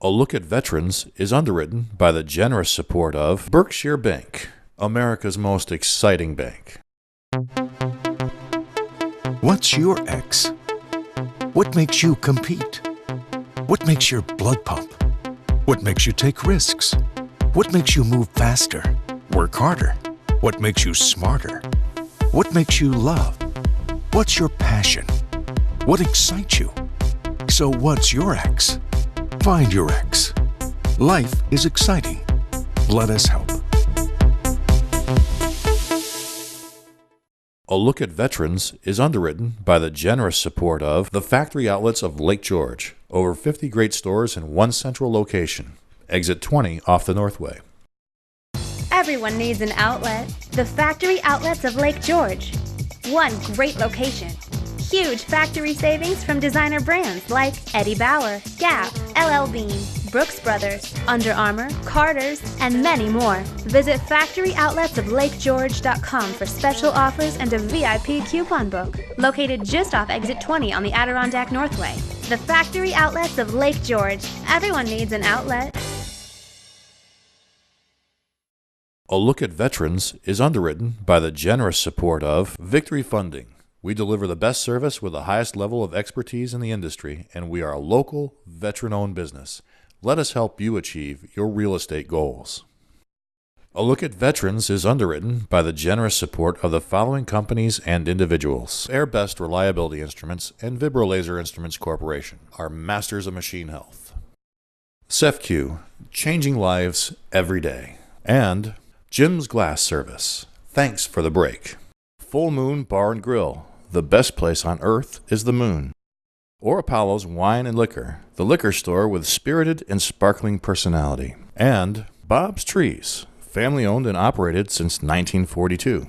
A Look at Veterans is underwritten by the generous support of Berkshire Bank, America's most exciting bank. What's your X? What makes you compete? What makes your blood pump? What makes you take risks? What makes you move faster, work harder? What makes you smarter? What makes you love? What's your passion? What excites you? So what's your X? Find your X. Life is exciting. Let us help. A Look at Veterans is underwritten by the generous support of the factory outlets of Lake George. Over 50 great stores in one central location. Exit 20 off the Northway. Everyone needs an outlet. The factory outlets of Lake George. One great location. Huge factory savings from designer brands like Eddie Bauer, Gap, LL Bean, Brooks Brothers, Under Armour, Carter's, and many more. Visit factoryoutletoflakegeorge.com for special offers and a VIP coupon book. Located just off Exit 20 on the Adirondack Northway. The factory outlets of Lake George. Everyone needs an outlet. A Look at Veterans is underwritten by the generous support of Victory Funding. We deliver the best service with the highest level of expertise in the industry, and we are a local, veteran-owned business. Let us help you achieve your real estate goals. A Look at Veterans is underwritten by the generous support of the following companies and individuals. Airbest Reliability Instruments and Vibrolaser Instruments Corporation are masters of machine health. CEFQ, changing lives every day. And Jim's Glass Service. Thanks for the break. Full Moon Bar and Grill. The best place on earth is the moon. Or Apollo's Wine and Liquor, the liquor store with spirited and sparkling personality. And Bob's Trees, family owned and operated since 1942.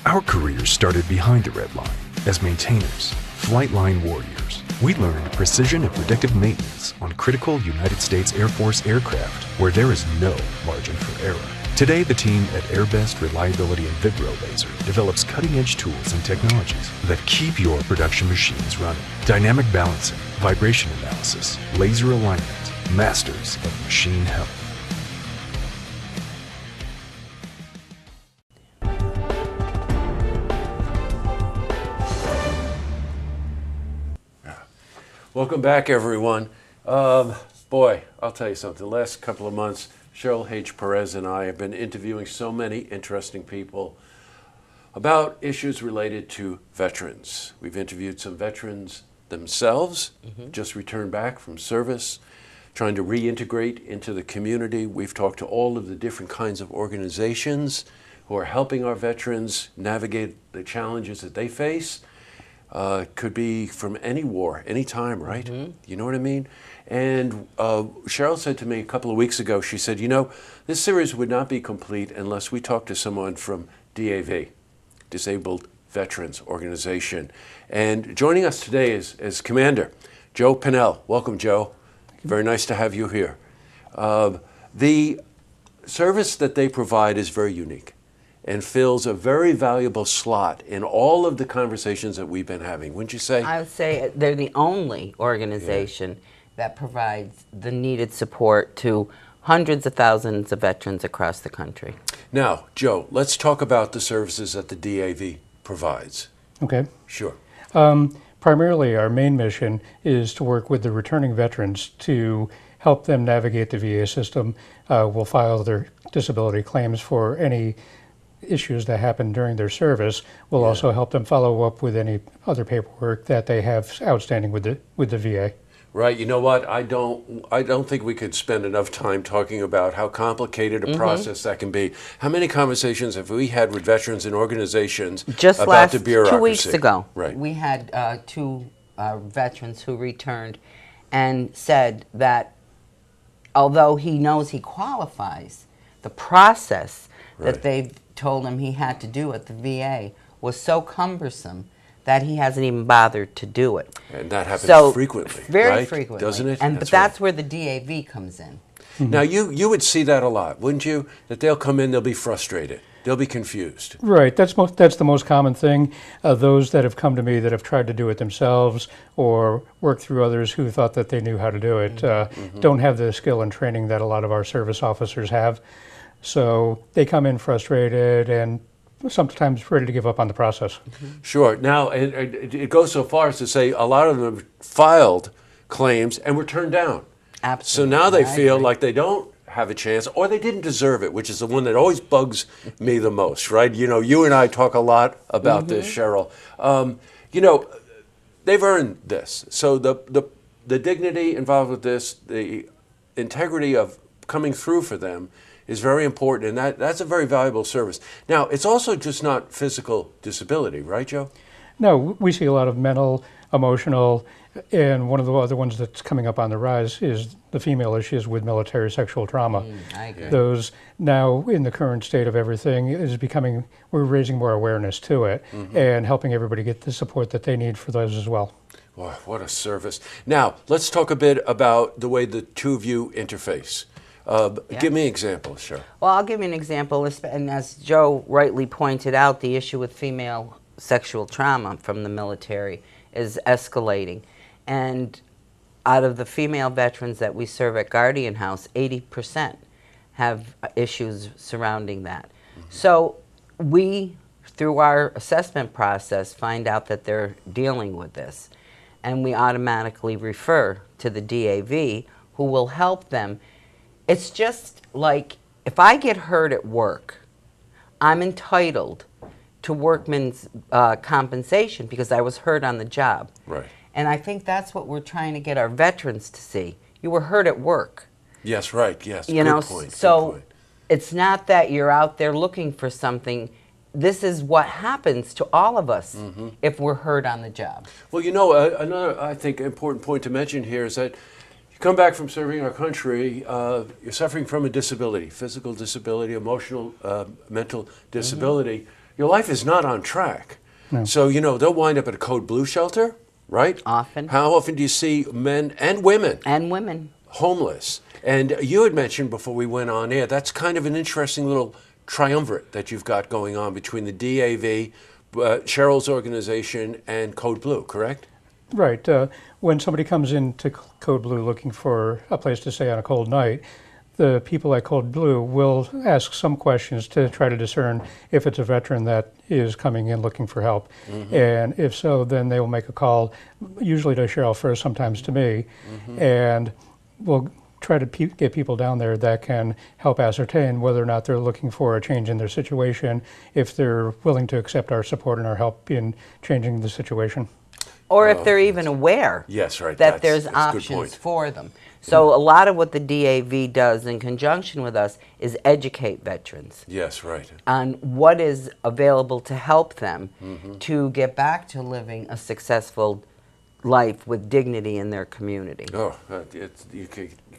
Our careers started behind the red line as maintainers, flight line warriors. We learned precision and predictive maintenance on critical United States Air Force aircraft where there is no margin for error. Today, the team at Airbest Reliability and Vibrolaser develops cutting-edge tools and technologies that keep your production machines running. Dynamic balancing, vibration analysis, laser alignment, masters of machine health. Welcome back, everyone. Boy, I'll tell you something. The last couple of months, Cheryl Hage-Perez and I have been interviewing so many interesting people about issues related to veterans. We've interviewed some veterans themselves, just returned back from service, trying to reintegrate into the community. We've talked to all of the different kinds of organizations who are helping our veterans navigate the challenges that they face. Could be from any war, any time, right? You know what I mean? And Cheryl said to me a couple of weeks ago, she said, you know, this series would not be complete unless we talked to someone from DAV, Disabled Veterans Organization. And joining us today is Commander Joe Pennell. Welcome, Joe. Very nice to have you here. The service that they provide is very unique and fills a very valuable slot in all of the conversations that we've been having, wouldn't you say? I would say they're the only organization that provides the needed support to hundreds of thousands of veterans across the country. Now, Joe, let's talk about the services that the DAV provides. Okay. Sure. Primarily, our main mission is to work with the returning veterans to help them navigate the VA system. We'll file their disability claims for any issues that happen during their service. We'll also help them follow up with any other paperwork that they have outstanding with the VA. Right. You know what? I don't think we could spend enough time talking about how complicated a process that can be. How many conversations have we had with veterans and organizations about the bureaucracy? 2 weeks ago, right. We had two veterans who returned and said that although he knows he qualifies, the process that they've told him he had to do at the VA was so cumbersome that he hasn't even bothered to do it. And that happens frequently, very frequently, doesn't it? And that's where the DAV comes in. Now, you would see that a lot, wouldn't you? That they'll come in, they'll be frustrated. They'll be confused. Right. That's the most common thing. Those that have come to me that have tried to do it themselves or worked through others who thought that they knew how to do it don't have the skill and training that a lot of our service officers have. So they come in frustrated and sometimes ready to give up on the process. Sure. Now, it goes so far as to say a lot of them have filed claims and were turned down. Absolutely. So now they I feel agree. like they don't have a chance, or they didn't deserve it, which is the one that always bugs me the most, right? You know, you and I talk a lot about this, Cheryl. You know, they've earned this. So the dignity involved with this, the integrity of coming through for them is very important, and that's a very valuable service. Now, it's also just not physical disability, right, Joe? No, we see a lot of mental, emotional, and one of the other ones that's coming up on the rise is the female issues with military sexual trauma. I agree. Those now, in the current state of everything, is becoming, we're raising more awareness to it and helping everybody get the support that they need for those as well. Wow, what a service. Now, let's talk a bit about the way the two of you interface. Give me an example, Cheryl. Well, I'll give you an example, and as Joe rightly pointed out, the issue with female sexual trauma from the military is escalating. And out of the female veterans that we serve at Guardian House, 80% have issues surrounding that. So we, through our assessment process, find out that they're dealing with this. And we automatically refer to the DAV, who will help them. It's just like, if I get hurt at work, I'm entitled to workman's compensation because I was hurt on the job. Right. And I think that's what we're trying to get our veterans to see. You were hurt at work. Yes, right, yes. You Good know, point, so good point. it's not that you're out there looking for something. This is what happens to all of us if we're hurt on the job. Well, you know, another, I think, important point to mention here is that you come back from serving our country, you're suffering from a disability, physical disability, emotional, mental disability. Your life is not on track. No. So, you know, they'll wind up at a Code Blue shelter, right? Often. How often do you see men and women And women. homeless? And you had mentioned before we went on air, that's kind of an interesting little triumvirate that you've got going on between the DAV, Cheryl's organization, and Code Blue, correct? Right. When somebody comes into Code Blue looking for a place to stay on a cold night, the people at Code Blue will ask some questions to try to discern if it's a veteran that is coming in looking for help. And if so, then they will make a call, usually to Cheryl first, sometimes to me, and we'll try to get people down there that can help ascertain whether or not they're looking for a change in their situation, if they're willing to accept our support and our help in changing the situation. Or if they're even aware Yes, right. that there's that's a good options point. for them. So a lot of what the DAV does in conjunction with us is educate veterans Yes, right. on what is available to help them to get back to living a successful life with dignity in their community. Oh, you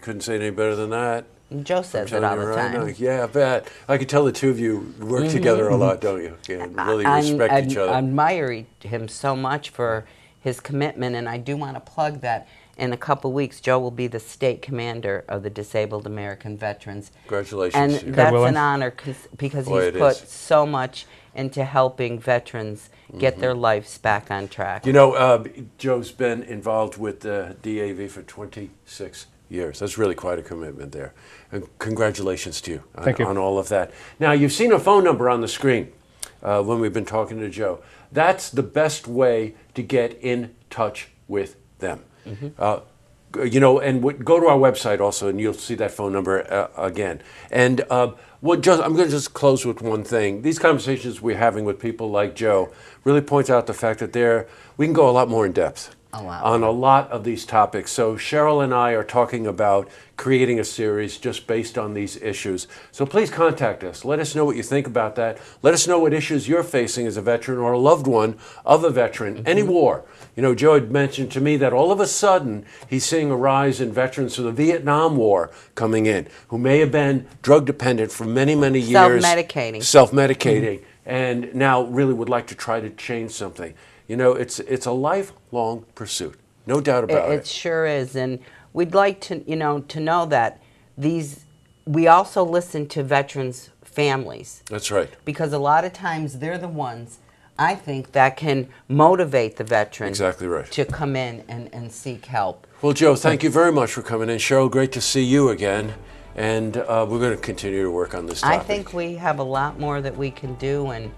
couldn't say it any better than that. Joe says it Telling all you the right time. now. Yeah, I bet. I could tell the two of you work together a lot, don't you? Yeah, really respect each other. I admire him so much for his commitment, and I do want to plug that. In a couple weeks, Joe will be the state commander of the Disabled American Veterans. Congratulations. And to you. that's willing. an honor because Boy, he's it put is. so much into helping veterans get their lives back on track. You know, Joe's been involved with the DAV for 26 years. That's really quite a commitment there. And congratulations to you on, Thank you. on all of that. Now, you've seen a phone number on the screen when we've been talking to Joe. That's the best way to get in touch with them. You know, and go to our website also, and you'll see that phone number again. And I'm going to just close with one thing. These conversations we're having with people like Joe really points out the fact that we can go a lot more in depth on a lot of these topics. So Cheryl and I are talking about creating a series just based on these issues. So please contact us. Let us know what you think about that. Let us know what issues you're facing as a veteran or a loved one of a veteran. Any war. You know, Joe had mentioned to me that all of a sudden he's seeing a rise in veterans from the Vietnam War coming in who may have been drug dependent for many, many years. Self-medicating. And now really would like to try to change something. You know, it's a lifelong pursuit. No doubt about it. It sure is. And we'd like to know that we also listen to veterans' families. That's right. Because a lot of times they're the ones, I think, that can motivate the veteran Exactly right. to come in and seek help. Well, Joe, thank you very much for coming in. Cheryl, great to see you again. And we're going to continue to work on this topic. I think we have a lot more that we can do, and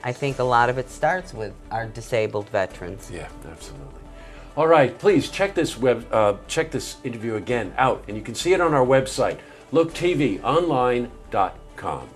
I think a lot of it starts with our disabled veterans. Yeah, absolutely. All right, please check this interview again out, and you can see it on our website, looktvonline.com.